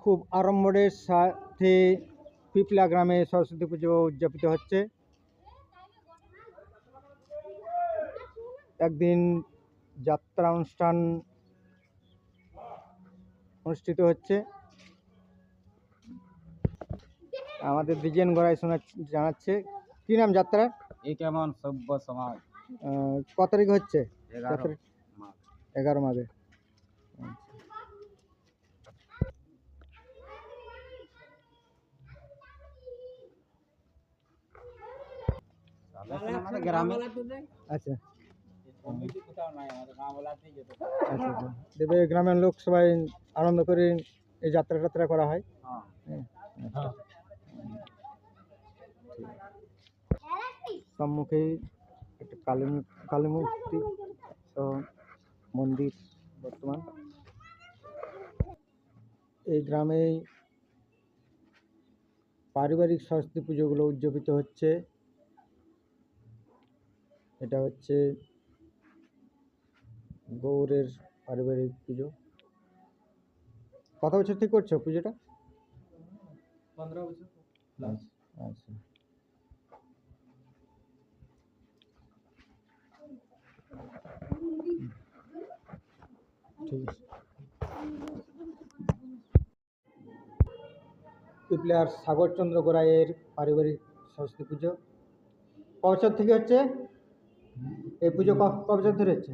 খুব আড়ম্বরের সাথে পিপলা গ্রামে সরস্বতী পুজো উদযাপিত হচ্ছে। একদিন যাত্রা অনুষ্ঠান অনুষ্ঠিত হচ্ছে। আমাদের দ্বিজেন গড়াই জানাচ্ছে। কি নাম যাত্রার? এই কেমন সভ্য সমাজ। কত তারিখ হচ্ছে? 11 মাঘে। গ্রামে আচ্ছা দেবে গ্রামের লোক সবাই আনন্দ করে এই যাত্রা করা হয়। সম্মুখে একটা কালী মূর্তি মন্দির বর্তমান। এই গ্রামে পারিবারিক সরস্বতী পুজোগুলো উদযাপিত হচ্ছে। এটা হচ্ছে গৌড়ের পারিবারিক পুজো। কত বছর ঠিক করছো পুজোটা? 15 বছর। আচ্ছা ঠিক আছে। পিপলার সাগরচন্দ্র গোড়াইয়ের পারিবারিক সরস্বতী পুজো ক বছর থেকে হচ্ছে? এই পুজো ক বছর ধরে হচ্ছে?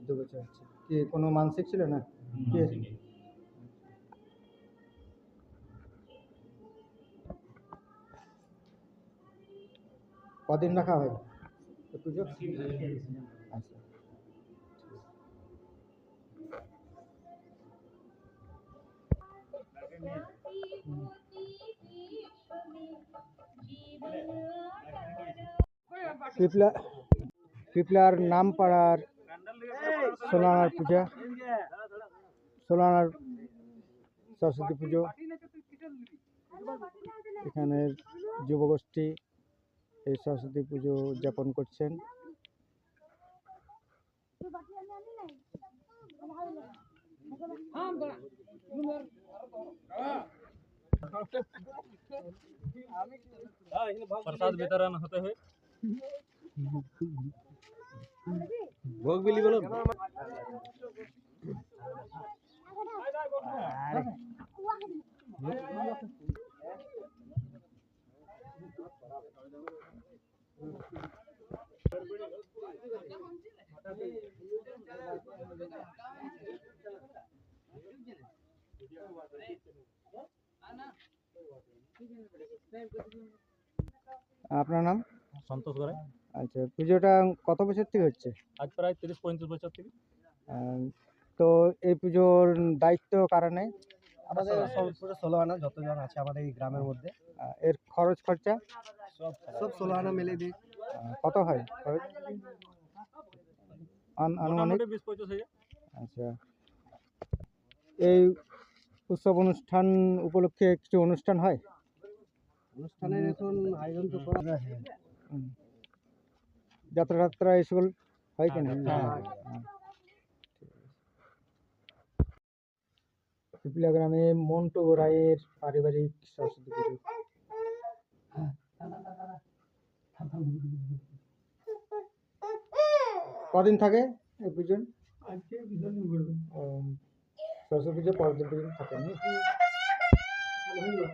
2 বছর হচ্ছে। কি কোনো মানসিক ছিল না? কদিন রাখা হয় পুজো? আচ্ছা পিপলার নামপাড়ার সোলানার পূজা, সোলানার সরস্বতী পুজো। এখানের যুবগোষ্ঠী এই সরস্বতী পুজো উদযাপন করছেন। प्रसाद वितरण होते हुए भोग बिली बोलो। আপনার নাম? সন্তোষ গড়াই। আচ্ছা পুজোটা কত বছর থেকে হচ্ছে? আজ প্রায় 30-35 বছর থেকে। তো এই পুজোর দায়িত্ব কারণে আমাদের পুরো 16 আনা যতজন আছে আমাদের এই গ্রামের মধ্যে। এর খরচ খরচা সব 16 আনা মিলে দিই। কত হয় খরচ? আনুমানিক 20-25 হাজার। আচ্ছা এই উৎসব অনুষ্ঠান উপলক্ষে কিছু অনুষ্ঠান হয়? অনুষ্ঠানের এখন আয়োজন তো করা যায়। যাত্রা এসব হয় কিনা? পিপলা গ্রামে মন্টু রায়ের পারিবারিক সরস্বতী পুজো। কদিন থাকে এই পুজো? আজকে সরস্বতী পুজো পরের দিন পর্যন্ত থাকে না? হয়ে গেল।